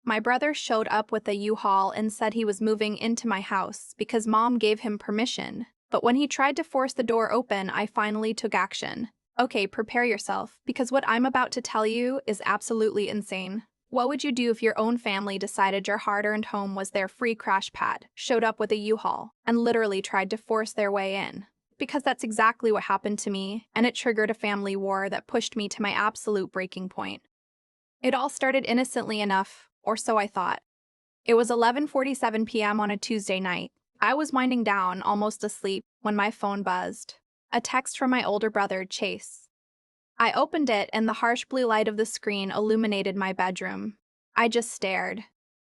My brother showed up with a U-Haul and said he was moving into my house because Mom gave him permission. But when he tried to force the door open, I finally took action. Okay, prepare yourself, because what I'm about to tell you is absolutely insane. What would you do if your own family decided your hard-earned home was their free crash pad, showed up with a U-Haul, and literally tried to force their way in? Because that's exactly what happened to me, and it triggered a family war that pushed me to my absolute breaking point. It all started innocently enough, or so I thought. It was 11:47 p.m. on a Tuesday night. I was winding down, almost asleep, when my phone buzzed. A text from my older brother, Chase. I opened it, and the harsh blue light of the screen illuminated my bedroom. I just stared.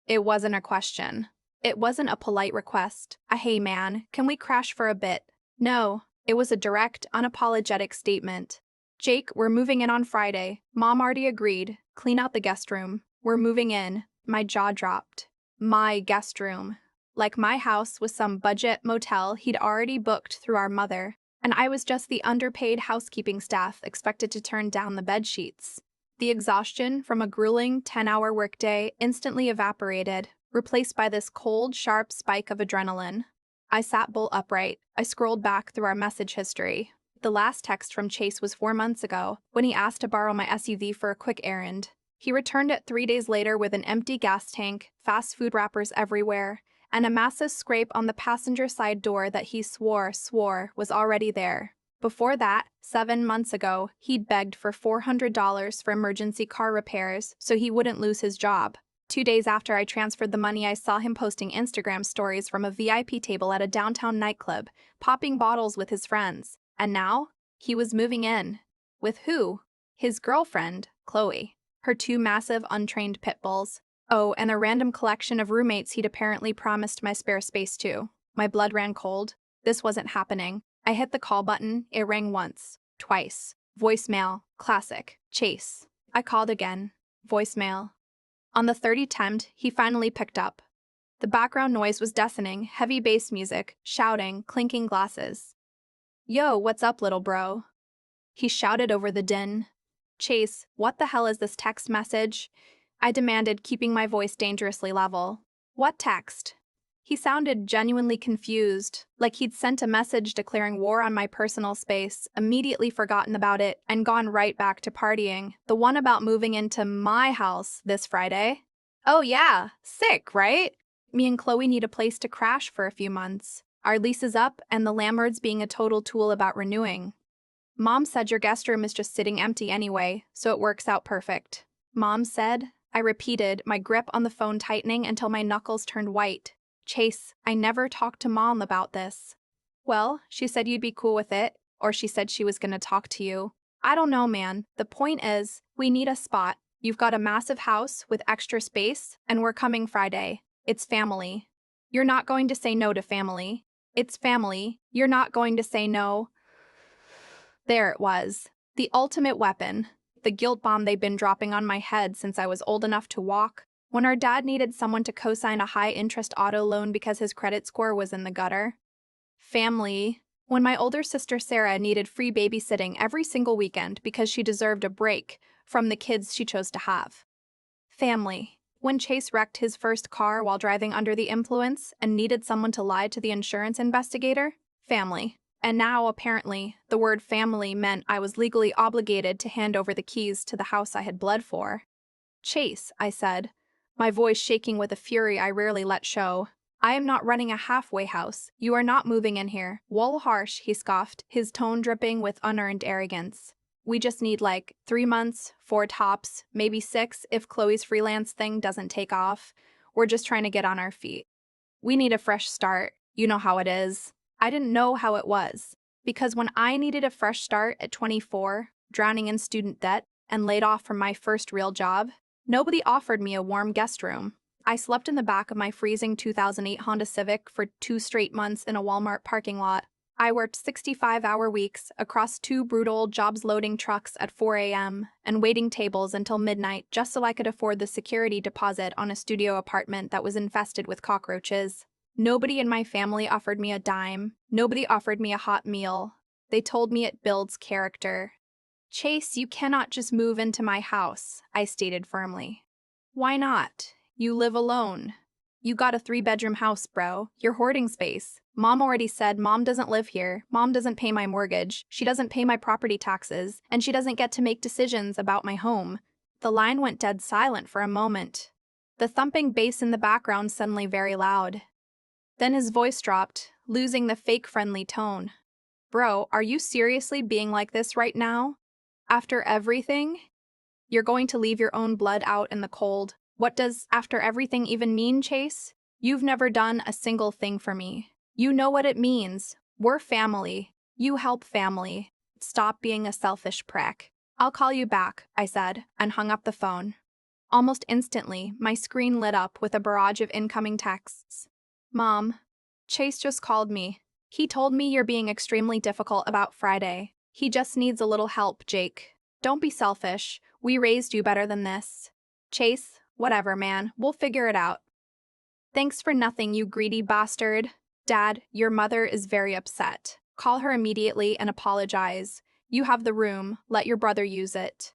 It wasn't a question. It wasn't a polite request. A "Hey man, can we crash for a bit?" No, it was a direct, unapologetic statement. "Jake, we're moving in on Friday. Mom already agreed. Clean out the guest room. We're moving in." My jaw dropped. My guest room. Like my house was some budget motel he'd already booked through our mother, and I was just the underpaid housekeeping staff expected to turn down the bed sheets. The exhaustion from a grueling 10-hour workday instantly evaporated, replaced by this cold, sharp spike of adrenaline. I sat bolt upright. I scrolled back through our message history. The last text from Chase was 4 months ago, when he asked to borrow my SUV for a quick errand. He returned it 3 days later with an empty gas tank, fast food wrappers everywhere, and a massive scrape on the passenger side door that he swore was already there. Before that, 7 months ago, he'd begged for $400 for emergency car repairs so he wouldn't lose his job. 2 days after I transferred the money, I saw him posting Instagram stories from a VIP table at a downtown nightclub, popping bottles with his friends. And now, he was moving in. With who? His girlfriend, Chloe. Her 2 massive, untrained pit bulls. Oh, and a random collection of roommates he'd apparently promised my spare space to. My blood ran cold. This wasn't happening. I hit the call button. It rang once, twice. Voicemail. Classic. Chase. I called again. Voicemail. On the third attempt, he finally picked up. The background noise was deafening, heavy bass music, shouting, clinking glasses. "Yo, what's up, little bro?" He shouted over the din. "Chase, what the hell is this text message?" I demanded, keeping my voice dangerously level. "What text?" He sounded genuinely confused, like he'd sent a message declaring war on my personal space, immediately forgotten about it, and gone right back to partying. The one about moving into my house this Friday. Oh yeah, sick, right? Me and Chloe need a place to crash for a few months. Our lease is up, and the landlord's being a total tool about renewing. Mom said your guest room is just sitting empty anyway, so it works out perfect. Mom said? I repeated, my grip on the phone tightening until my knuckles turned white. Chase, I never talked to Mom about this. Well, she said you'd be cool with it, or she said she was gonna talk to you. I don't know, man. The point is, we need a spot. You've got a massive house with extra space, and we're coming Friday. It's family. You're not going to say no to family. It's family. You're not going to say no. There it was. The ultimate weapon. The guilt bomb they'd been dropping on my head since I was old enough to walk. When our dad needed someone to co-sign a high-interest auto loan because his credit score was in the gutter. Family. When my older sister Sarah needed free babysitting every single weekend because she deserved a break from the kids she chose to have. Family. When Chase wrecked his first car while driving under the influence and needed someone to lie to the insurance investigator. Family. And now, apparently, the word family meant I was legally obligated to hand over the keys to the house I had bled for. Chase, I said, my voice shaking with a fury I rarely let show. I am not running a halfway house. You are not moving in here. Wool harsh, he scoffed, his tone dripping with unearned arrogance. We just need 3 months, 4 tops, maybe 6 if Chloe's freelance thing doesn't take off. We're just trying to get on our feet. We need a fresh start. You know how it is. I didn't know how it was, because when I needed a fresh start at 24, drowning in student debt, and laid off from my first real job, nobody offered me a warm guest room. I slept in the back of my freezing 2008 Honda Civic for 2 straight months in a Walmart parking lot. I worked 65-hour weeks across 2 brutal jobs-loading trucks at 4 a.m. and waiting tables until midnight just so I could afford the security deposit on a studio apartment that was infested with cockroaches. Nobody in my family offered me a dime. Nobody offered me a hot meal. They told me it builds character. Chase, you cannot just move into my house, I stated firmly. Why not? You live alone. You got a 3-bedroom house, bro. You're hoarding space. Mom already said mom doesn't live here. Mom doesn't pay my mortgage. She doesn't pay my property taxes. And she doesn't get to make decisions about my home. The line went dead silent for a moment. The thumping bass in the background suddenly very loud. Then his voice dropped, losing the fake friendly tone. Bro, are you seriously being like this right now? After everything? You're going to leave your own blood out in the cold. What does after everything even mean, Chase? You've never done a single thing for me. You know what it means. We're family. You help family. Stop being a selfish prick. I'll call you back, I said, and hung up the phone. Almost instantly, my screen lit up with a barrage of incoming texts. Mom, Chase just called me. He told me you're being extremely difficult about Friday. He just needs a little help, Jake. Don't be selfish. We raised you better than this. Chase, whatever, man. We'll figure it out. Thanks for nothing, you greedy bastard. Dad, your mother is very upset. Call her immediately and apologize. You have the room. Let your brother use it.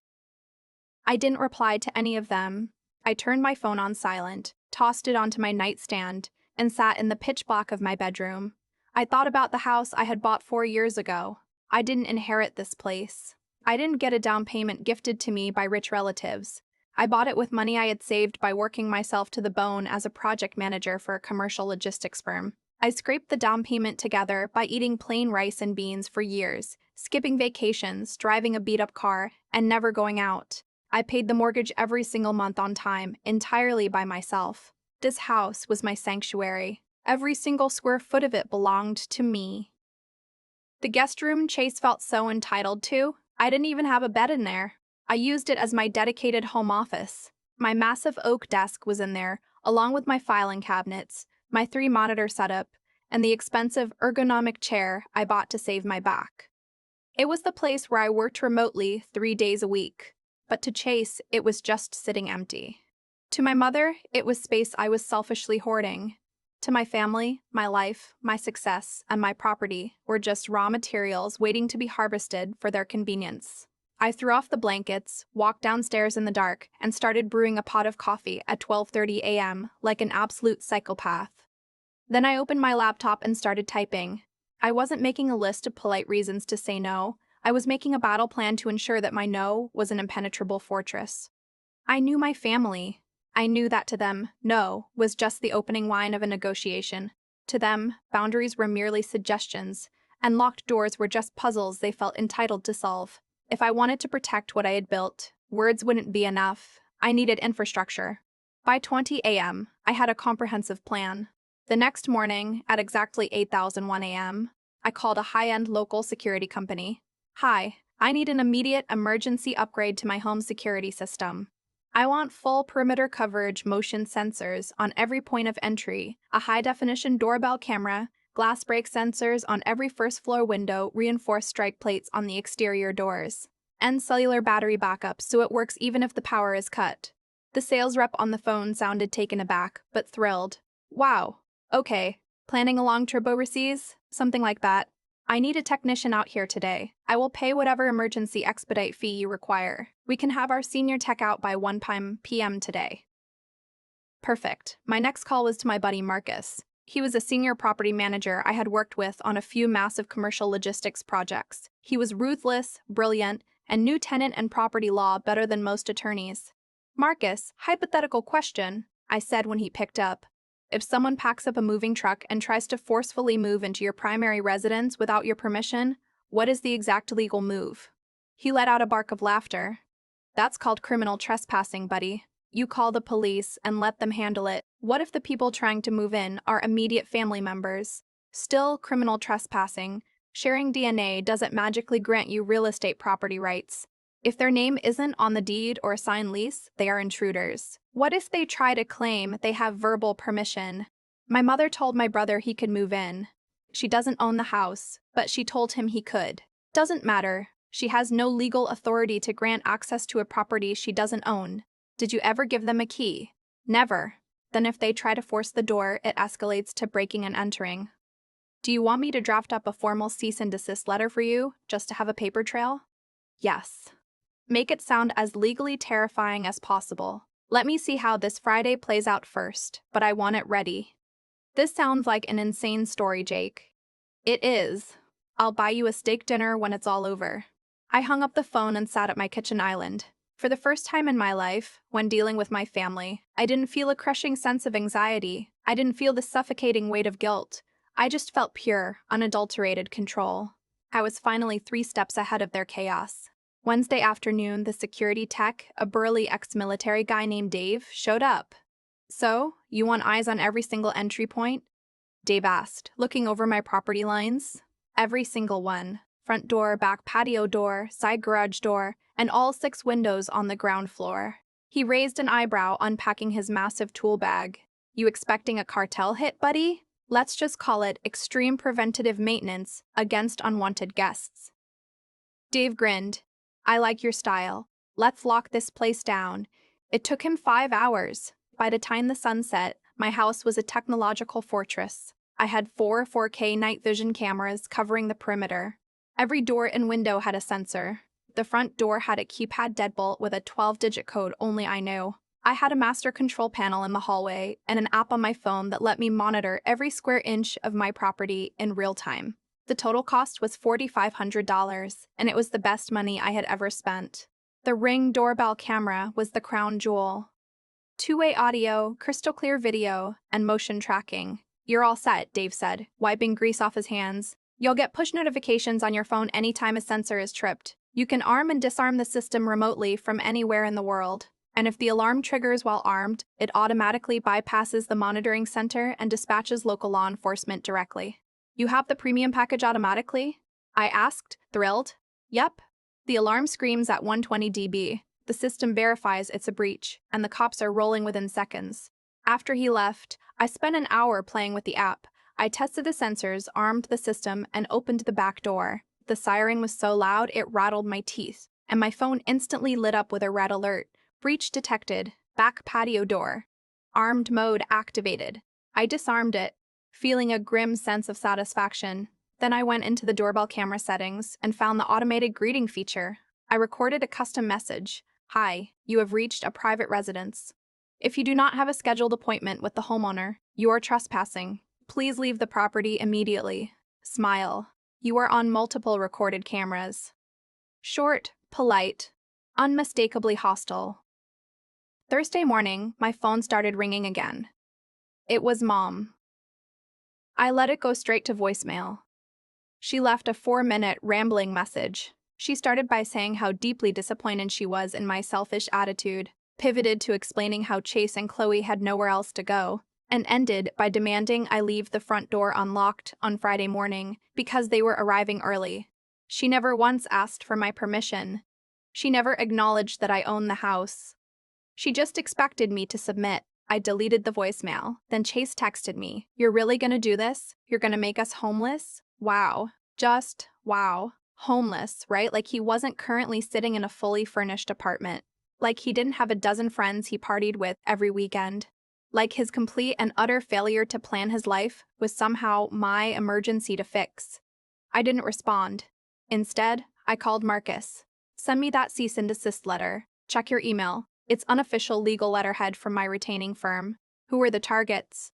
I didn't reply to any of them. I turned my phone on silent, tossed it onto my nightstand, and sat in the pitch black of my bedroom. I thought about the house I had bought 4 years ago. I didn't inherit this place. I didn't get a down payment gifted to me by rich relatives. I bought it with money I had saved by working myself to the bone as a project manager for a commercial logistics firm. I scraped the down payment together by eating plain rice and beans for years, skipping vacations, driving a beat-up car, and never going out. I paid the mortgage every single month on time, entirely by myself. This house was my sanctuary. Every single square foot of it belonged to me. The guest room Chase felt so entitled to. I didn't even have a bed in there. I used it as my dedicated home office. My massive oak desk was in there, along with my filing cabinets, my 3-monitor setup, and the expensive ergonomic chair I bought to save my back. It was the place where I worked remotely 3 days a week, but to Chase, it was just sitting empty. To my mother, it was space I was selfishly hoarding. To my family, my life, my success, and my property were just raw materials waiting to be harvested for their convenience. I threw off the blankets, walked downstairs in the dark, and started brewing a pot of coffee at 12:30 a.m. like an absolute psychopath. Then I opened my laptop and started typing. I wasn't making a list of polite reasons to say no. I was making a battle plan to ensure that my no was an impenetrable fortress. I knew my family. I knew that to them, no was just the opening line of a negotiation. To them, boundaries were merely suggestions, and locked doors were just puzzles they felt entitled to solve. If I wanted to protect what I had built, words wouldn't be enough. I needed infrastructure. By 20 a.m., I had a comprehensive plan. The next morning, at exactly 8:01 a.m., I called a high-end local security company. Hi, I need an immediate emergency upgrade to my home security system. I want full perimeter coverage motion sensors on every point of entry, a high-definition doorbell camera, glass break sensors on every first-floor window, reinforced strike plates on the exterior doors, and cellular battery backup so it works even if the power is cut. The sales rep on the phone sounded taken aback, but thrilled. Wow, okay, planning a long trip overseas? Something like that. I need a technician out here today. I will pay whatever emergency expedite fee you require. We can have our senior tech out by 1 p.m. today. Perfect. My next call was to my buddy Marcus. He was a senior property manager I had worked with on a few massive commercial logistics projects. He was ruthless, brilliant, and knew tenant and property law better than most attorneys. Marcus, hypothetical question, I said when he picked up. If someone packs up a moving truck and tries to forcefully move into your primary residence without your permission, what is the exact legal move? He let out a bark of laughter. That's called criminal trespassing, buddy. You call the police and let them handle it. What if the people trying to move in are immediate family members? Still criminal trespassing. Sharing DNA doesn't magically grant you real estate property rights. If their name isn't on the deed or signed lease, they are intruders. What if they try to claim they have verbal permission? My mother told my brother he could move in. She doesn't own the house, but she told him he could. Doesn't matter. She has no legal authority to grant access to a property she doesn't own. Did you ever give them a key? Never. Then if they try to force the door, it escalates to breaking and entering. Do you want me to draft up a formal cease and desist letter for you, just to have a paper trail? Yes. Make it sound as legally terrifying as possible. Let me see how this Friday plays out first, but I want it ready. This sounds like an insane story, Jake. It is. I'll buy you a steak dinner when it's all over. I hung up the phone and sat at my kitchen island. For the first time in my life, when dealing with my family, I didn't feel a crushing sense of anxiety. I didn't feel the suffocating weight of guilt. I just felt pure, unadulterated control. I was finally 3 steps ahead of their chaos. Wednesday afternoon, the security tech, a burly ex-military guy named Dave, showed up. "So, you want eyes on every single entry point?" Dave asked, looking over my property lines. "Every single one. Front door, back patio door, side garage door, and all 6 windows on the ground floor." He raised an eyebrow, unpacking his massive tool bag. "You expecting a cartel hit, buddy? Let's just call it extreme preventative maintenance against unwanted guests." Dave grinned. "I like your style. Let's lock this place down." It took him 5 hours. By the time the sun set, my house was a technological fortress. I had 4 4K night vision cameras covering the perimeter. Every door and window had a sensor. The front door had a keypad deadbolt with a 12-digit code only I knew. I had a master control panel in the hallway and an app on my phone that let me monitor every square inch of my property in real time. The total cost was $4,500, and it was the best money I had ever spent. The Ring doorbell camera was the crown jewel. 2-way audio, crystal clear video, and motion tracking. "You're all set," Dave said, wiping grease off his hands. "You'll get push notifications on your phone anytime a sensor is tripped. You can arm and disarm the system remotely from anywhere in the world. And if the alarm triggers while armed, it automatically bypasses the monitoring center and dispatches local law enforcement directly." "You have the premium package automatically?" I asked, thrilled. "Yep. The alarm screams at 120 dB. The system verifies it's a breach, and the cops are rolling within seconds." After he left, I spent an hour playing with the app. I tested the sensors, armed the system, and opened the back door. The siren was so loud it rattled my teeth, and my phone instantly lit up with a red alert. "Breach detected. Back patio door. Armed mode activated." I disarmed it, feeling a grim sense of satisfaction. Then I went into the doorbell camera settings and found the automated greeting feature. I recorded a custom message. "Hi, you have reached a private residence. If you do not have a scheduled appointment with the homeowner, you are trespassing. Please leave the property immediately. Smile. You are on multiple recorded cameras." Short, polite, unmistakably hostile. Thursday morning, my phone started ringing again. It was Mom. I let it go straight to voicemail. She left a 4-minute rambling message. She started by saying how deeply disappointed she was in my selfish attitude, pivoted to explaining how Chase and Chloe had nowhere else to go, and ended by demanding I leave the front door unlocked on Friday morning because they were arriving early. She never once asked for my permission. She never acknowledged that I owned the house. She just expected me to submit. I deleted the voicemail. Then Chase texted me, "You're really gonna do this? You're gonna make us homeless? Wow. Just, wow. Homeless, right? Like he wasn't currently sitting in a fully furnished apartment. Like he didn't have a dozen friends he partied with every weekend. Like his complete and utter failure to plan his life was somehow my emergency to fix." I didn't respond. Instead, I called Marcus. "Send me that cease and desist letter. Check your email. It's unofficial legal letterhead from my retaining firm." "Who were the targets?"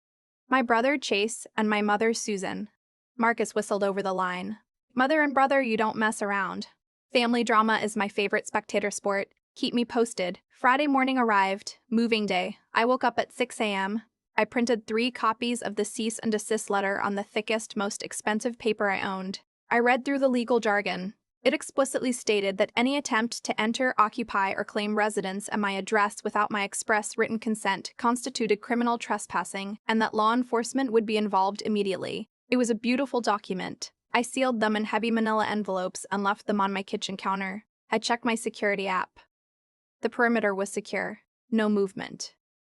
"My brother Chase and my mother Susan." Marcus whistled over the line. "Mother and brother, you don't mess around. Family drama is my favorite spectator sport. Keep me posted." Friday morning arrived, moving day. I woke up at 6 a.m. I printed 3 copies of the cease and desist letter on the thickest, most expensive paper I owned. I read through the legal jargon. It explicitly stated that any attempt to enter, occupy, or claim residence at my address without my express written consent constituted criminal trespassing, and that law enforcement would be involved immediately. It was a beautiful document. I sealed them in heavy manila envelopes and left them on my kitchen counter. I checked my security app. The perimeter was secure. No movement.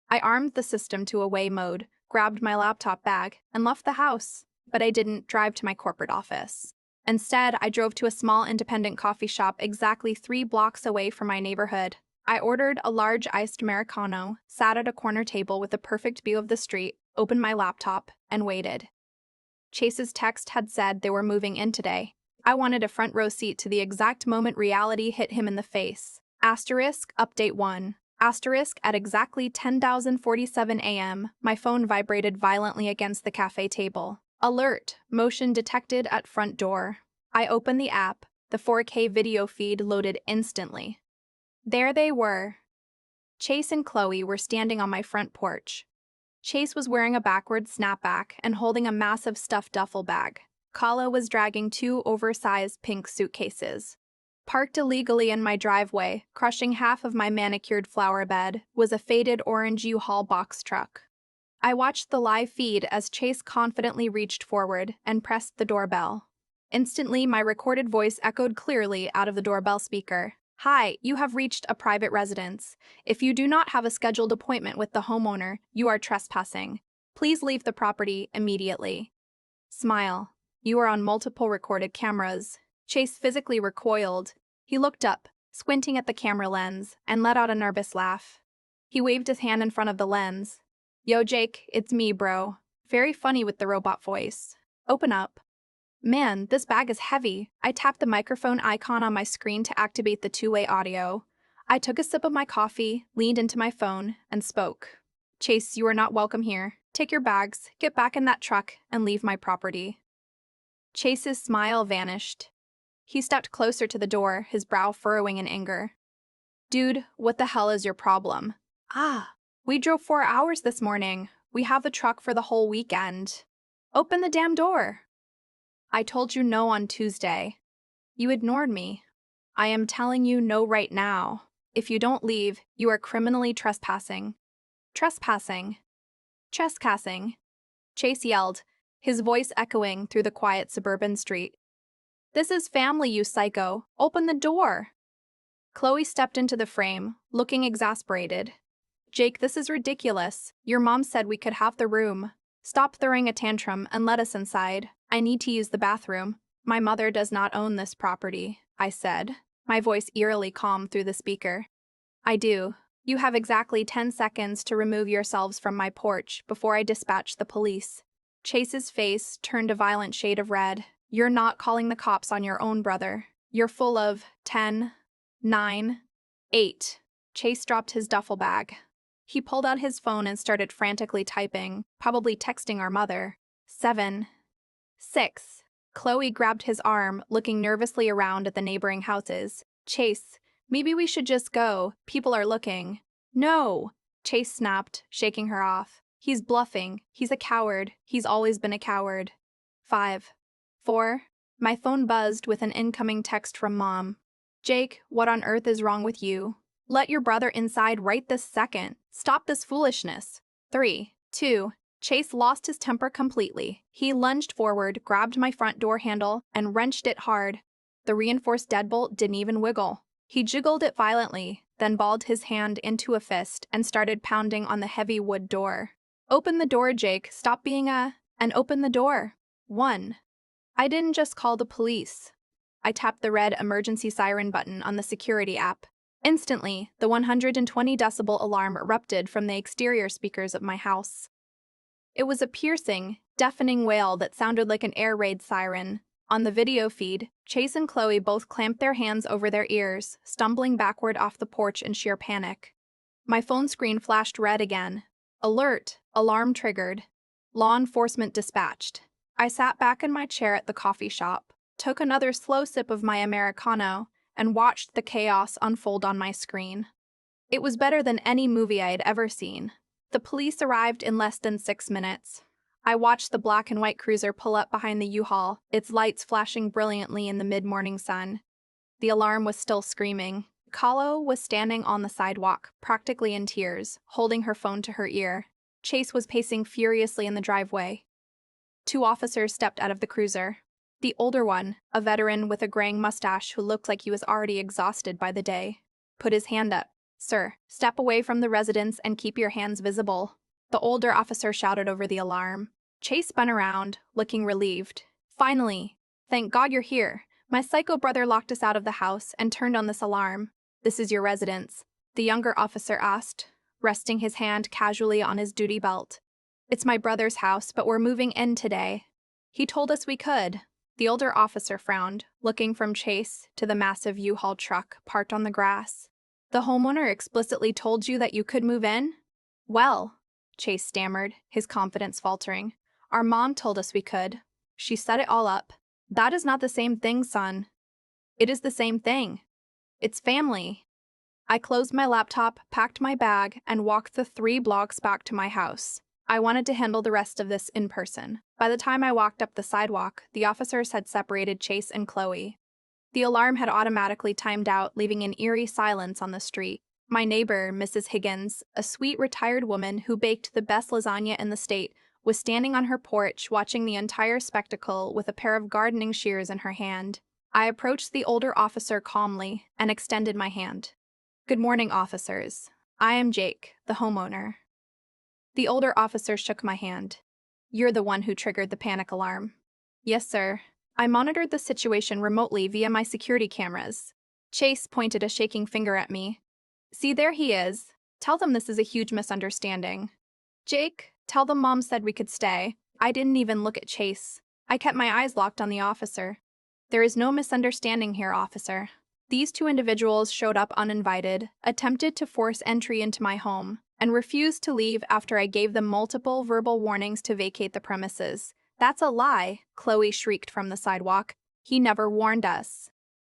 I armed the system to away mode, grabbed my laptop bag, and left the house. But I didn't drive to my corporate office. Instead, I drove to a small independent coffee shop exactly 3 blocks away from my neighborhood. I ordered a large iced Americano, sat at a corner table with a perfect view of the street, opened my laptop, and waited. Chase's text had said they were moving in today. I wanted a front row seat to the exact moment reality hit him in the face. Asterisk, update 1. Asterisk at exactly 10:47 a.m., my phone vibrated violently against the cafe table. Alert, motion detected at front door. I opened the app. The 4K video feed loaded instantly. There they were. Chase and Chloe were standing on my front porch. Chase was wearing a backward snapback and holding a massive stuffed duffel bag. Kala was dragging two oversized pink suitcases. Parked illegally in my driveway, crushing half of my manicured flower bed, was a faded orange U-Haul box truck. I watched the live feed as Chase confidently reached forward and pressed the doorbell. Instantly, my recorded voice echoed clearly out of the doorbell speaker. "Hi, you have reached a private residence. If you do not have a scheduled appointment with the homeowner, you are trespassing. Please leave the property immediately." Smile. You are on multiple recorded cameras. Chase physically recoiled. He looked up, squinting at the camera lens, and let out a nervous laugh. He waved his hand in front of the lens. "Yo, Jake, it's me, bro." Very funny with the robot voice. "Open up." Man, this bag is heavy. I tapped the microphone icon on my screen to activate the two-way audio. I took a sip of my coffee, leaned into my phone, and spoke. "Chase, you are not welcome here. Take your bags, get back in that truck, and leave my property." Chase's smile vanished. He stepped closer to the door, his brow furrowing in anger. "Dude, what the hell is your problem?" We drove 4 hours this morning. We have the truck for the whole weekend. Open the damn door." "I told you no on Tuesday. You ignored me. I am telling you no right now. If you don't leave, you are criminally trespassing." "Trespassing. Trespassing," Chase yelled, his voice echoing through the quiet suburban street. "This is family, you psycho. Open the door." Chloe stepped into the frame, looking exasperated. "Jake, this is ridiculous. Your mom said we could have the room. Stop throwing a tantrum and let us inside. I need to use the bathroom." "My mother does not own this property," I said, my voice eerily calm through the speaker. "I do. You have exactly 10 seconds to remove yourselves from my porch before I dispatch the police." Chase's face turned a violent shade of red. "You're not calling the cops on your own brother. You're full of 10, 9, 8. Chase dropped his duffel bag. He pulled out his phone and started frantically typing, probably texting our mother. 7, 6. Chloe grabbed his arm, looking nervously around at the neighboring houses. "Chase, maybe we should just go. People are looking." "No," Chase snapped, shaking her off. "He's bluffing. He's a coward. He's always been a coward." 5, 4. My phone buzzed with an incoming text from Mom. "Jake, what on earth is wrong with you? Let your brother inside right this second. Stop this foolishness." 3, 2. Chase lost his temper completely. He lunged forward, grabbed my front door handle, and wrenched it hard. The reinforced deadbolt didn't even wiggle. He jiggled it violently, then balled his hand into a fist and started pounding on the heavy wood door. "Open the door, Jake. Stop being and open the door." 1. I didn't just call the police. I tapped the red emergency siren button on the security app. Instantly, the 120 decibel alarm erupted from the exterior speakers of my house. It was a piercing, deafening wail that sounded like an air raid siren. On the video feed, Chase and Chloe both clamped their hands over their ears, stumbling backward off the porch in sheer panic. My phone screen flashed red again. "Alert! Alarm triggered. Law enforcement dispatched." I sat back in my chair at the coffee shop, took another slow sip of my Americano, and watched the chaos unfold on my screen. It was better than any movie I had ever seen. The police arrived in less than 6 minutes. I watched the black and white cruiser pull up behind the U-Haul, its lights flashing brilliantly in the mid-morning sun. The alarm was still screaming. Kalo was standing on the sidewalk, practically in tears, holding her phone to her ear. Chase was pacing furiously in the driveway. 2 officers stepped out of the cruiser. The older one, a veteran with a graying mustache who looked like he was already exhausted by the day, put his hand up. "Sir, step away from the residence and keep your hands visible." The older officer shouted over the alarm. Chase spun around, looking relieved. "Finally! Thank God you're here. My psycho brother locked us out of the house and turned on this alarm." "This is your residence?" the younger officer asked, resting his hand casually on his duty belt. "It's my brother's house, but we're moving in today. He told us we could." The older officer frowned, looking from Chase to the massive U-Haul truck parked on the grass. The homeowner explicitly told you that you could move in? Well, Chase stammered, his confidence faltering. Our mom told us we could. She set it all up. That is not the same thing, son. It is the same thing. It's family. I closed my laptop, packed my bag, and walked the 3 blocks back to my house. I wanted to handle the rest of this in person. By the time I walked up the sidewalk, the officers had separated Chase and Chloe. The alarm had automatically timed out, leaving an eerie silence on the street. My neighbor, Mrs. Higgins, a sweet retired woman who baked the best lasagna in the state, was standing on her porch watching the entire spectacle with a pair of gardening shears in her hand. I approached the older officer calmly and extended my hand. Good morning, officers. I am Jake, the homeowner. The older officer shook my hand. You're the one who triggered the panic alarm. Yes, sir. I monitored the situation remotely via my security cameras. Chase pointed a shaking finger at me. See, there he is. Tell them this is a huge misunderstanding. Jake, tell them Mom said we could stay. I didn't even look at Chase. I kept my eyes locked on the officer. There is no misunderstanding here, officer. These 2 individuals showed up uninvited, attempted to force entry into my home, and refused to leave after I gave them multiple verbal warnings to vacate the premises. That's a lie, Chloe shrieked from the sidewalk. He never warned us.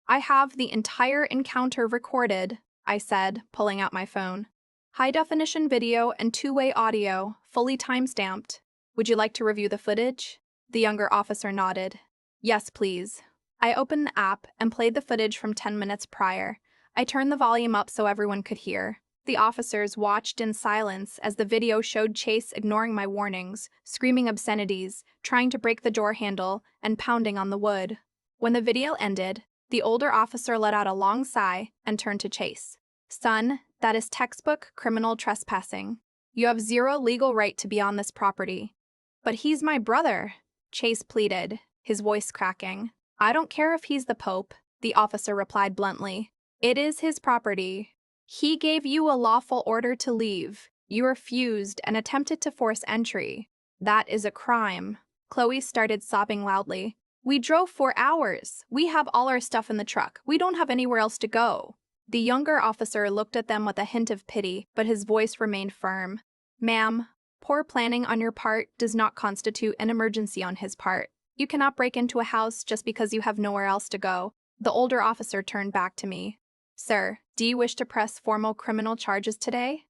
I have the entire encounter recorded, I said, pulling out my phone. High-definition video and 2-way audio, fully time-stamped. Would you like to review the footage? The younger officer nodded. Yes, please. I opened the app and played the footage from 10 minutes prior. I turned the volume up so everyone could hear. The officers watched in silence as the video showed Chase ignoring my warnings, screaming obscenities, trying to break the door handle, and pounding on the wood. When the video ended, the older officer let out a long sigh and turned to Chase. Son, that is textbook criminal trespassing. You have 0 legal right to be on this property. But he's my brother, Chase pleaded, his voice cracking. I don't care if he's the Pope, the officer replied bluntly. It is his property. He gave you a lawful order to leave. You refused and attempted to force entry. That is a crime. Chloe started sobbing loudly. We drove 4 hours. We have all our stuff in the truck. We don't have anywhere else to go. The younger officer looked at them with a hint of pity, but his voice remained firm. Ma'am, poor planning on your part does not constitute an emergency on his part. You cannot break into a house just because you have nowhere else to go. The older officer turned back to me. Sir, do you wish to press formal criminal charges today?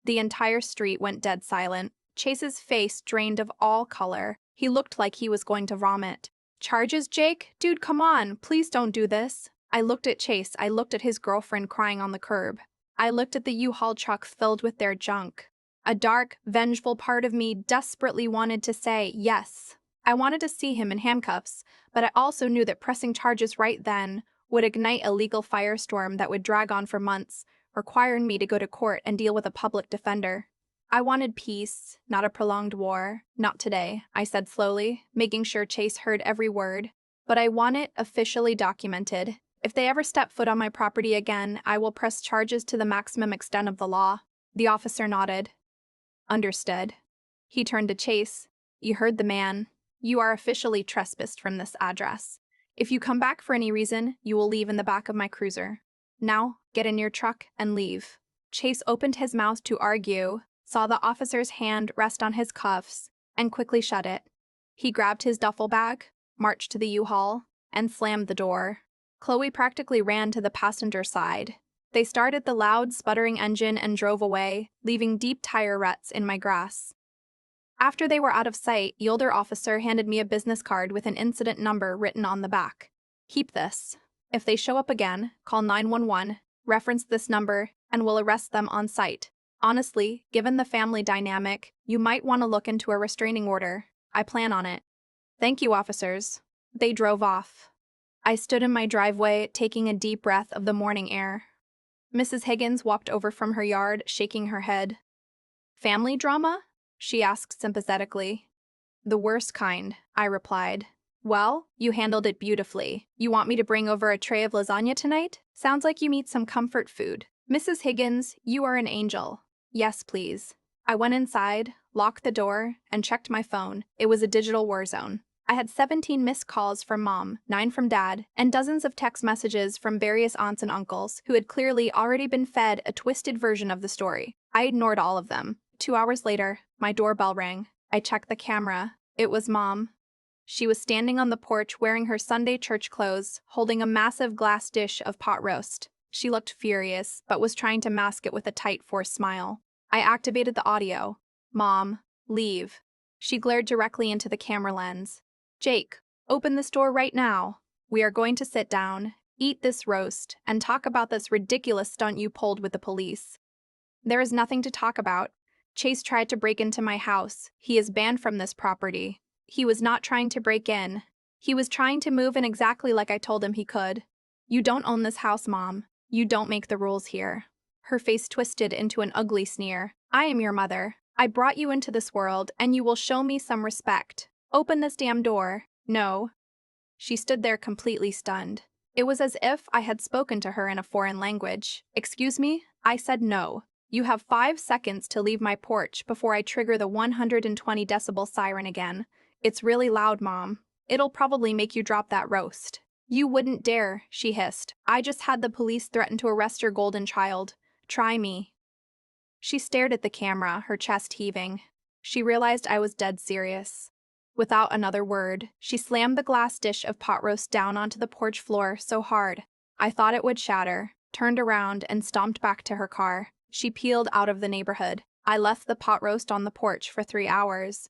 The entire street went dead silent. Chase's face drained of all color. He looked like he was going to vomit. Charges, Jake? Dude, come on. Please don't do this. I looked at Chase. I looked at his girlfriend crying on the curb. I looked at the U-Haul truck filled with their junk. A dark, vengeful part of me desperately wanted to say yes. I wanted to see him in handcuffs, but I also knew that pressing charges right then would ignite a legal firestorm that would drag on for months, requiring me to go to court and deal with a public defender. I wanted peace, not a prolonged war. Not today, I said slowly, making sure Chase heard every word. But I want it officially documented. If they ever step foot on my property again, I will press charges to the maximum extent of the law. The officer nodded. Understood. He turned to Chase. You heard the man. You are officially trespassed from this address. If you come back for any reason, you will leave in the back of my cruiser. Now, get in your truck and leave. Chase opened his mouth to argue, saw the officer's hand rest on his cuffs, and quickly shut it. He grabbed his duffel bag, marched to the U-Haul, and slammed the door. Chloe practically ran to the passenger side. They started the loud, sputtering engine and drove away, leaving deep tire ruts in my grass. After they were out of sight, the older officer handed me a business card with an incident number written on the back. Keep this. If they show up again, call 911, reference this number, and we'll arrest them on site. Honestly, given the family dynamic, you might want to look into a restraining order. I plan on it. Thank you, officers. They drove off. I stood in my driveway, taking a deep breath of the morning air. Mrs. Higgins walked over from her yard, shaking her head. Family drama? She asked sympathetically. The worst kind, I replied. Well, you handled it beautifully. You want me to bring over a tray of lasagna tonight? Sounds like you need some comfort food. Mrs. Higgins, you are an angel. Yes, please. I went inside, locked the door, and checked my phone. It was a digital war zone. I had 17 missed calls from mom, 9 from dad, and dozens of text messages from various aunts and uncles who had clearly already been fed a twisted version of the story. I ignored all of them. 2 hours later, my doorbell rang. I checked the camera. It was Mom. She was standing on the porch wearing her Sunday church clothes, holding a massive glass dish of pot roast. She looked furious, but was trying to mask it with a tight, forced smile. I activated the audio. Mom, leave. She glared directly into the camera lens. Jake, open this door right now. We are going to sit down, eat this roast, and talk about this ridiculous stunt you pulled with the police. There is nothing to talk about. Chase tried to break into my house. He is banned from this property. He was not trying to break in. He was trying to move in exactly like I told him he could. You don't own this house, Mom. You don't make the rules here. Her face twisted into an ugly sneer. I am your mother. I brought you into this world, and you will show me some respect. Open this damn door. No. She stood there completely stunned. It was as if I had spoken to her in a foreign language. Excuse me? I said no. You have 5 seconds to leave my porch before I trigger the 120 decibel siren again. It's really loud, Mom. It'll probably make you drop that roast. You wouldn't dare, she hissed. I just had the police threaten to arrest your golden child. Try me. She stared at the camera, her chest heaving. She realized I was dead serious. Without another word, she slammed the glass dish of pot roast down onto the porch floor so hard I thought it would shatter, turned around, and stomped back to her car. She peeled out of the neighborhood. I left the pot roast on the porch for 3 hours.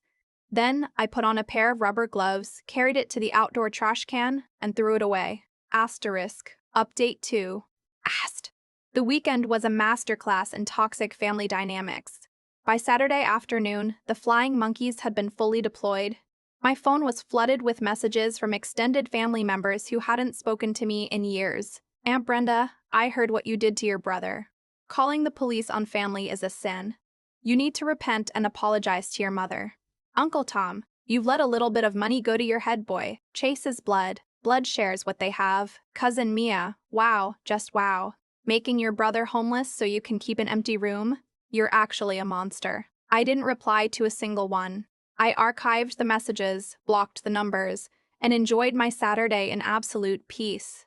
Then I put on a pair of rubber gloves, carried it to the outdoor trash can, and threw it away. Asterisk. Update 2. Ast. The weekend was a masterclass in toxic family dynamics. By Saturday afternoon, the flying monkeys had been fully deployed. My phone was flooded with messages from extended family members who hadn't spoken to me in years. Aunt Brenda, I heard what you did to your brother. Calling the police on family is a sin. You need to repent and apologize to your mother. Uncle Tom, you've let a little bit of money go to your head, boy. Chase's blood. Blood shares what they have. Cousin Mia, wow, just wow. Making your brother homeless so you can keep an empty room? You're actually a monster. I didn't reply to a single one. I archived the messages, blocked the numbers, and enjoyed my Saturday in absolute peace.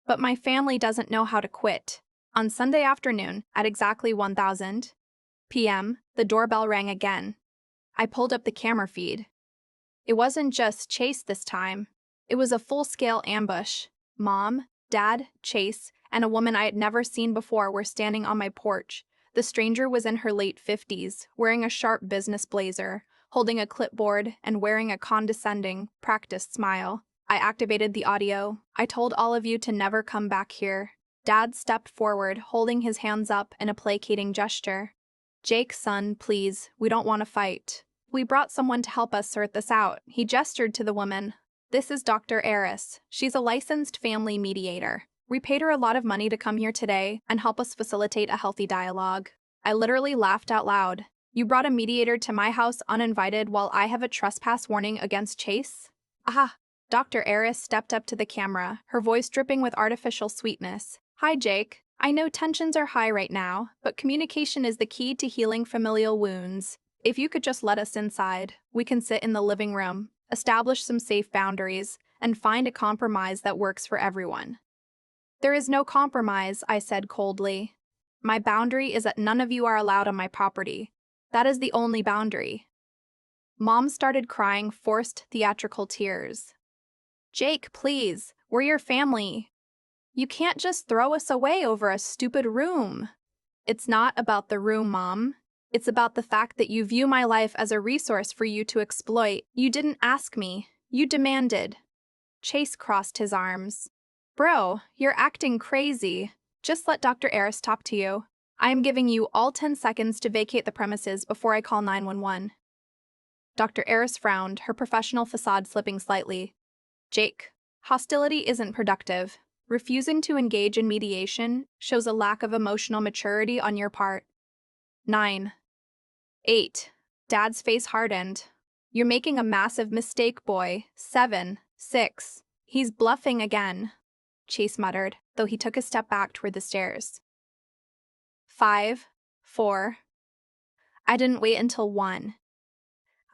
But my family doesn't know how to quit. On Sunday afternoon, at exactly 1000 p.m., the doorbell rang again. I pulled up the camera feed. It wasn't just Chase this time. It was a full-scale ambush. Mom, Dad, Chase, and a woman I had never seen before were standing on my porch. The stranger was in her late 50s, wearing a sharp business blazer, holding a clipboard, and wearing a condescending, practiced smile. I activated the audio. I told all of you to never come back here. Dad stepped forward, holding his hands up in a placating gesture. Jake, son, please, we don't want to fight. We brought someone to help us sort this out. He gestured to the woman. This is Dr. Eris. She's a licensed family mediator. We paid her a lot of money to come here today and help us facilitate a healthy dialogue. I literally laughed out loud. You brought a mediator to my house uninvited while I have a trespass warning against Chase? Ah! Dr. Eris stepped up to the camera, her voice dripping with artificial sweetness. Hi, Jake. I know tensions are high right now, but communication is the key to healing familial wounds. If you could just let us inside, we can sit in the living room, establish some safe boundaries, and find a compromise that works for everyone. There is no compromise, I said coldly. My boundary is that none of you are allowed on my property. That is the only boundary. Mom started crying forced theatrical tears. Jake, please, we're your family. You can't just throw us away over a stupid room. It's not about the room, Mom. It's about the fact that you view my life as a resource for you to exploit. You didn't ask me. You demanded. Chase crossed his arms. Bro, you're acting crazy. Just let Dr. Eris talk to you. I am giving you all 10 seconds to vacate the premises before I call 911. Dr. Eris frowned, her professional facade slipping slightly. Jake, hostility isn't productive. Refusing to engage in mediation shows a lack of emotional maturity on your part. 9. 8. Dad's face hardened. You're making a massive mistake, boy. 7. 6. He's bluffing again, Chase muttered, though he took a step back toward the stairs. 5. 4. I didn't wait until 1.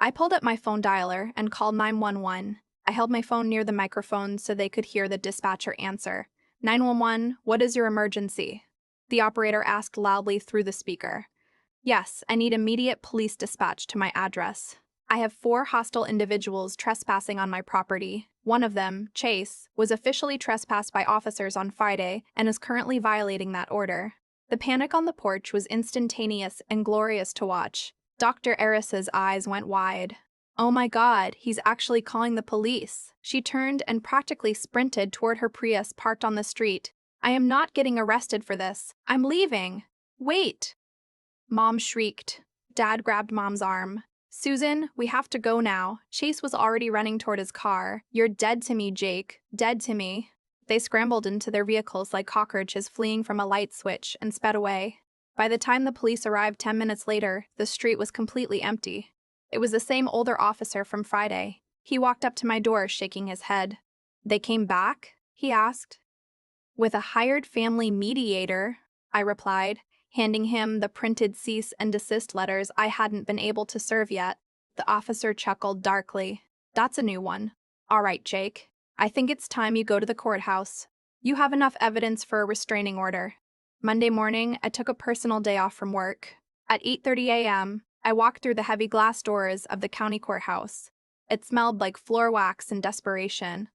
I pulled up my phone dialer and called 911. I held my phone near the microphone so they could hear the dispatcher answer. 911, what is your emergency? The operator asked loudly through the speaker. Yes, I need immediate police dispatch to my address. I have 4 hostile individuals trespassing on my property. One of them, Chase, was officially trespassed by officers on Friday and is currently violating that order. The panic on the porch was instantaneous and glorious to watch. Dr. Eris's eyes went wide. Oh my God, he's actually calling the police. She turned and practically sprinted toward her Prius parked on the street. I am not getting arrested for this. I'm leaving. Wait. Mom shrieked. Dad grabbed Mom's arm. Susan, we have to go now. Chase was already running toward his car. You're dead to me, Jake. Dead to me. They scrambled into their vehicles like cockroaches fleeing from a light switch and sped away. By the time the police arrived 10 minutes later, the street was completely empty. It was the same older officer from Friday. He walked up to my door, shaking his head. They came back? He asked. With a hired family mediator, I replied, handing him the printed cease and desist letters I hadn't been able to serve yet. The officer chuckled darkly. That's a new one. All right, Jake. I think it's time you go to the courthouse. You have enough evidence for a restraining order. Monday morning, I took a personal day off from work. At 8:30 a.m., I walked through the heavy glass doors of the county courthouse. It smelled like floor wax and desperation.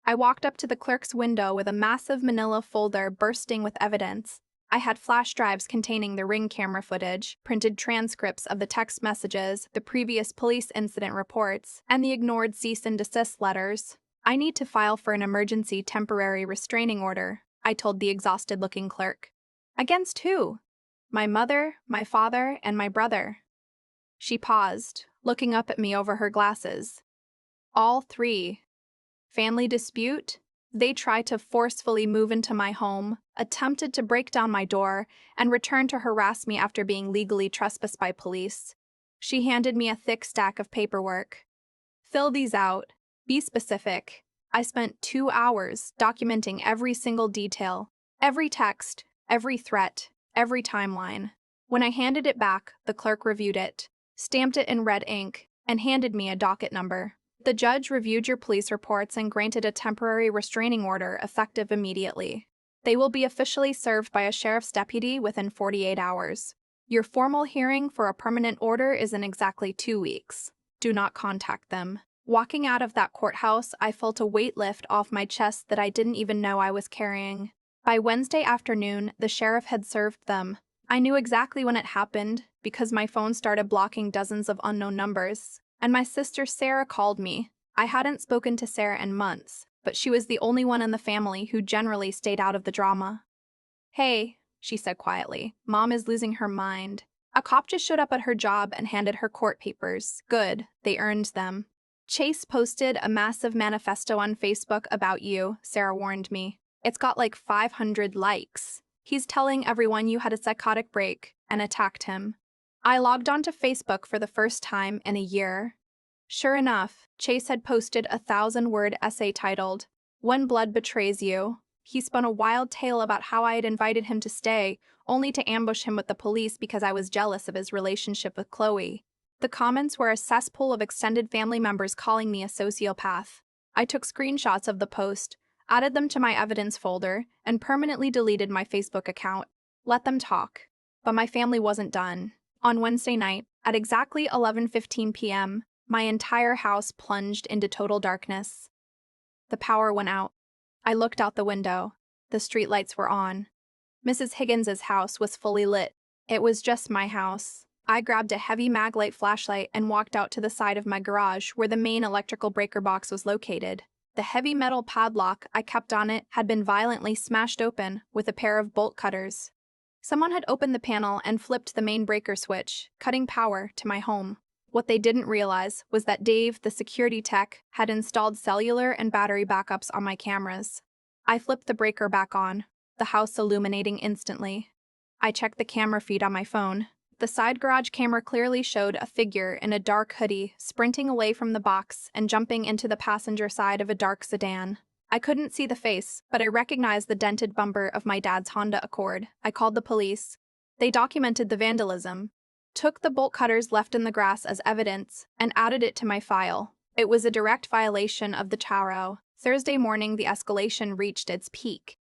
I walked up to the clerk's window with a massive manila folder bursting with evidence. I had flash drives containing the Ring camera footage, printed transcripts of the text messages, the previous police incident reports, and the ignored cease and desist letters. I need to file for an emergency temporary restraining order, I told the exhausted-looking clerk. Against who? My mother, my father, and my brother. She paused, looking up at me over her glasses. All 3. Family dispute? They tried to forcefully move into my home, attempted to break down my door, and returned to harass me after being legally trespassed by police. She handed me a thick stack of paperwork. Fill these out. Be specific. I spent 2 hours documenting every single detail, every text, every threat, every timeline. When I handed it back, the clerk reviewed it, stamped it in red ink, and handed me a docket number. The judge reviewed your police reports and granted a temporary restraining order effective immediately. They will be officially served by a sheriff's deputy within 48 hours. Your formal hearing for a permanent order is in exactly 2 weeks. Do not contact them. Walking out of that courthouse, I felt a weight lift off my chest that I didn't even know I was carrying. By Wednesday afternoon, the sheriff had served them. I knew exactly when it happened because my phone started blocking dozens of unknown numbers. And my sister Sarah called me. I hadn't spoken to Sarah in months, but she was the only one in the family who generally stayed out of the drama. Hey, she said quietly, Mom is losing her mind. A cop just showed up at her job and handed her court papers. Good, they earned them. Chase posted a massive manifesto on Facebook about you, Sarah warned me. It's got like 500 likes. He's telling everyone you had a psychotic break and attacked him. I logged onto Facebook for the first time in a year. Sure enough, Chase had posted a 1,000-word essay titled, When Blood Betrays You. He spun a wild tale about how I had invited him to stay, only to ambush him with the police because I was jealous of his relationship with Chloe. The comments were a cesspool of extended family members calling me a sociopath. I took screenshots of the post, added them to my evidence folder, and permanently deleted my Facebook account. Let them talk. But my family wasn't done. On Wednesday night, at exactly 11:15 p.m., my entire house plunged into total darkness. The power went out. I looked out the window. The streetlights were on. Mrs. Higgins's house was fully lit. It was just my house. I grabbed a heavy Maglite flashlight and walked out to the side of my garage where the main electrical breaker box was located. The heavy metal padlock I kept on it had been violently smashed open with a pair of bolt cutters. Someone had opened the panel and flipped the main breaker switch, cutting power to my home. What they didn't realize was that Dave, the security tech, had installed cellular and battery backups on my cameras. I flipped the breaker back on, the house illuminating instantly. I checked the camera feed on my phone. The side garage camera clearly showed a figure in a dark hoodie sprinting away from the box and jumping into the passenger side of a dark sedan. I couldn't see the face, but I recognized the dented bumper of my dad's Honda Accord. I called the police. They documented the vandalism. took the bolt cutters left in the grass as evidence, and added it to my file. It was a direct violation of the Charo. Thursday morning, the escalation reached its peak.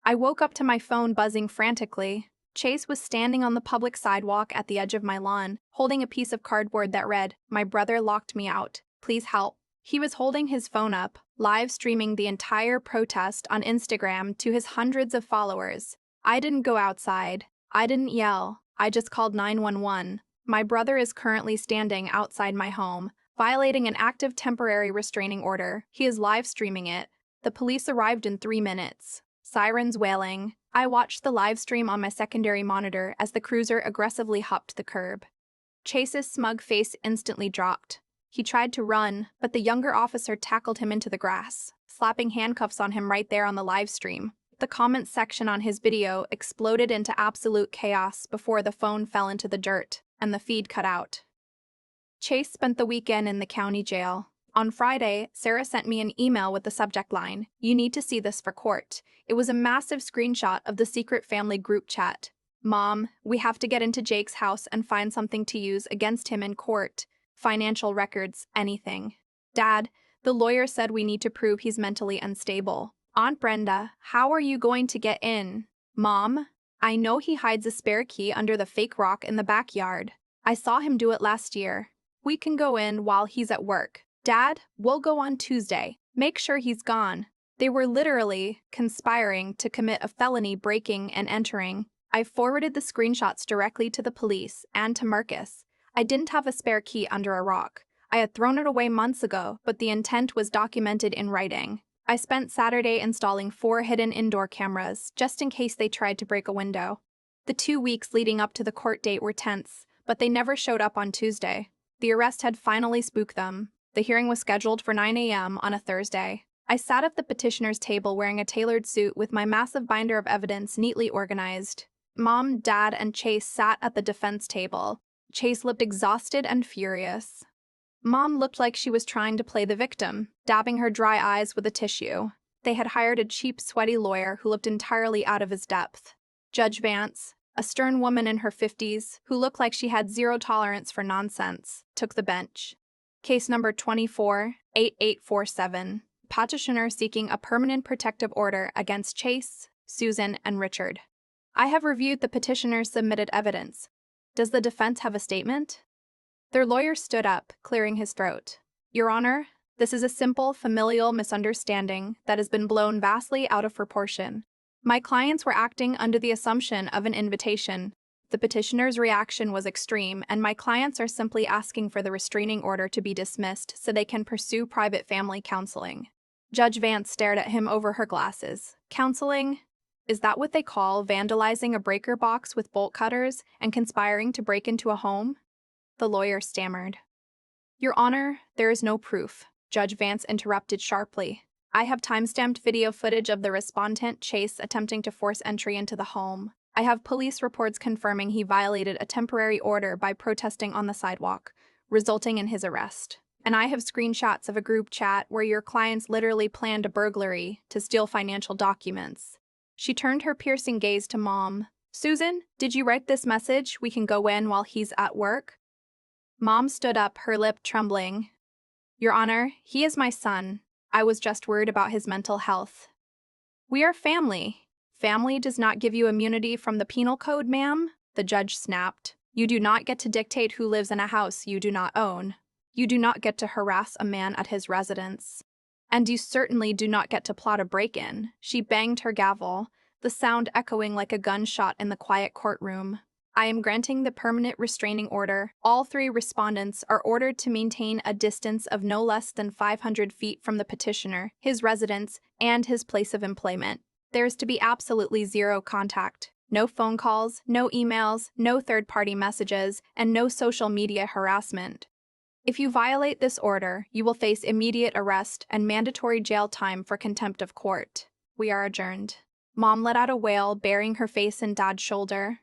I woke up to my phone buzzing frantically. Chase was standing on the public sidewalk at the edge of my lawn, holding a piece of cardboard that read, "My brother locked me out. Please help." He was holding his phone up, live streaming the entire protest on Instagram to his hundreds of followers. I didn't go outside. I didn't yell. I just called 911. My brother is currently standing outside my home, violating an active temporary restraining order. He is live streaming it. The police arrived in 3 minutes. Sirens wailing. I watched the live stream on my secondary monitor as the cruiser aggressively hopped the curb. Chase's smug face instantly dropped. He tried to run, but the younger officer tackled him into the grass, slapping handcuffs on him right there on the live stream. The comments section on his video exploded into absolute chaos before the phone fell into the dirt and the feed cut out. Chase spent the weekend in the county jail. On Friday, Sarah sent me an email with the subject line, "You need to see this for court." It was a massive screenshot of the secret family group chat. "Mom, we have to get into Jake's house and find something to use against him in court. Financial records, anything. Dad, the lawyer said we need to prove he's mentally unstable. Aunt Brenda, how are you going to get in? Mom, I know he hides a spare key under the fake rock in the backyard. I saw him do it last year. We can go in while he's at work. Dad, we'll go on Tuesday. Make sure he's gone." They were literally conspiring to commit a felony breaking and entering. I forwarded the screenshots directly to the police and to Marcus. I didn't have a spare key under a rock. I had thrown it away months ago, but the intent was documented in writing. I spent Saturday installing 4 hidden indoor cameras, just in case they tried to break a window. The 2 weeks leading up to the court date were tense, but they never showed up on Tuesday. The arrest had finally spooked them. The hearing was scheduled for 9 a.m. on a Thursday. I sat at the petitioner's table wearing a tailored suit with my massive binder of evidence neatly organized. Mom, Dad, and Chase sat at the defense table. Chase looked exhausted and furious. Mom looked like she was trying to play the victim, dabbing her dry eyes with a tissue. They had hired a cheap, sweaty lawyer who looked entirely out of his depth. Judge Vance, a stern woman in her 50s, who looked like she had zero tolerance for nonsense, took the bench. Case number 24-8847. Petitioner seeking a permanent protective order against Chase, Susan, and Richard. I have reviewed the petitioner's submitted evidence. Does the defense have a statement? Their lawyer stood up, clearing his throat. Your Honor, this is a simple familial misunderstanding that has been blown vastly out of proportion. My clients were acting under the assumption of an invitation. The petitioner's reaction was extreme, and my clients are simply asking for the restraining order to be dismissed so they can pursue private family counseling. Judge Vance stared at him over her glasses. Counseling? Is that what they call vandalizing a breaker box with bolt cutters and conspiring to break into a home? The lawyer stammered. Your Honor, there is no proof, Judge Vance interrupted sharply. I have time-stamped video footage of the respondent, Chase, attempting to force entry into the home. I have police reports confirming he violated a temporary order by protesting on the sidewalk, resulting in his arrest. And I have screenshots of a group chat where your clients literally planned a burglary to steal financial documents. She turned her piercing gaze to Mom. Susan, did you write this message? We can go in while he's at work? Mom stood up, her lip trembling. Your Honor, he is my son. I was just worried about his mental health. We are family. Family does not give you immunity from the penal code, ma'am, the judge snapped. You do not get to dictate who lives in a house you do not own. You do not get to harass a man at his residence. And you certainly do not get to plot a break-in. She banged her gavel, the sound echoing like a gunshot in the quiet courtroom. I am granting the permanent restraining order. All 3 respondents are ordered to maintain a distance of no less than 500 feet from the petitioner, his residence, and his place of employment. There is to be absolutely zero contact. No phone calls, no emails, no third-party messages, and no social media harassment. If you violate this order, you will face immediate arrest and mandatory jail time for contempt of court. We are adjourned. Mom let out a wail, burying her face in Dad's shoulder.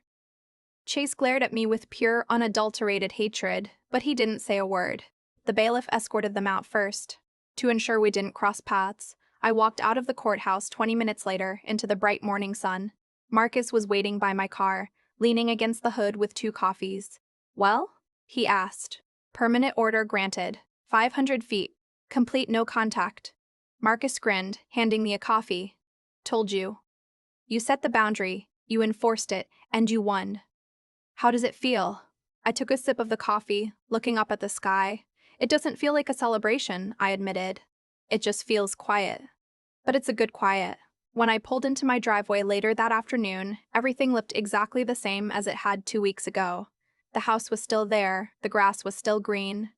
Chase glared at me with pure, unadulterated hatred, but he didn't say a word. The bailiff escorted them out first. To ensure we didn't cross paths, I walked out of the courthouse 20 minutes later into the bright morning sun. Marcus was waiting by my car, leaning against the hood with 2 coffees. Well? He asked. Permanent order granted. 500 feet. Complete no contact. Marcus grinned, handing me a coffee. Told you. You set the boundary, you enforced it, and you won. How does it feel? I took a sip of the coffee, looking up at the sky. It doesn't feel like a celebration, I admitted. It just feels quiet. But it's a good quiet. When I pulled into my driveway later that afternoon, everything looked exactly the same as it had 2 weeks ago. The house was still there, the grass was still green,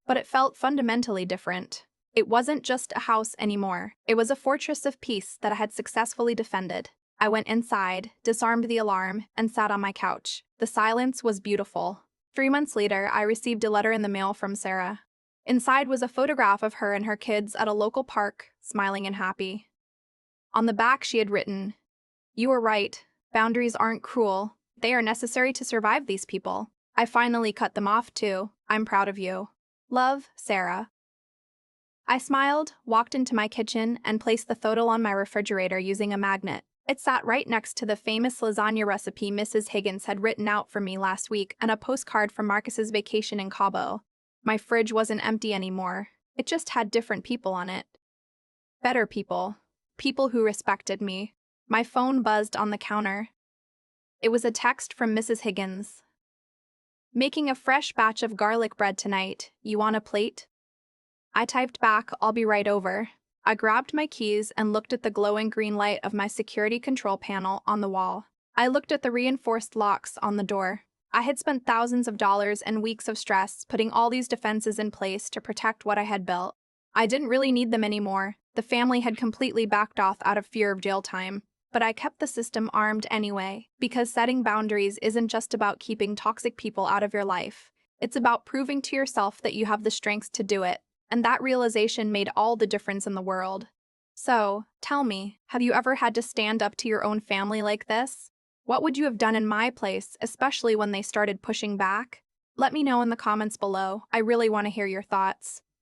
but it felt fundamentally different. It wasn't just a house anymore. It was a fortress of peace that I had successfully defended. I went inside, disarmed the alarm, and sat on my couch. The silence was beautiful. 3 months later, I received a letter in the mail from Sarah. Inside was a photograph of her and her kids at a local park, smiling and happy. On the back, she had written, "You were right. Boundaries aren't cruel. They are necessary to survive these people. I finally cut them off, too. I'm proud of you. Love, Sarah." I smiled, walked into my kitchen, and placed the photo on my refrigerator using a magnet. It sat right next to the famous lasagna recipe Mrs. Higgins had written out for me last week and a postcard from Marcus's vacation in Cabo. My fridge wasn't empty anymore. It just had different people on it. Better people. People who respected me. My phone buzzed on the counter. It was a text from Mrs. Higgins. "Making a fresh batch of garlic bread tonight. You want a plate?" I typed back, "I'll be right over." I grabbed my keys and looked at the glowing green light of my security control panel on the wall. I looked at the reinforced locks on the door. I had spent thousands of dollars and weeks of stress putting all these defenses in place to protect what I had built. I didn't really need them anymore. The family had completely backed off out of fear of jail time. But I kept the system armed anyway, because setting boundaries isn't just about keeping toxic people out of your life. It's about proving to yourself that you have the strength to do it. And that realization made all the difference in the world. So, tell me, have you ever had to stand up to your own family like this? What would you have done in my place, especially when they started pushing back? Let me know in the comments below. I really want to hear your thoughts.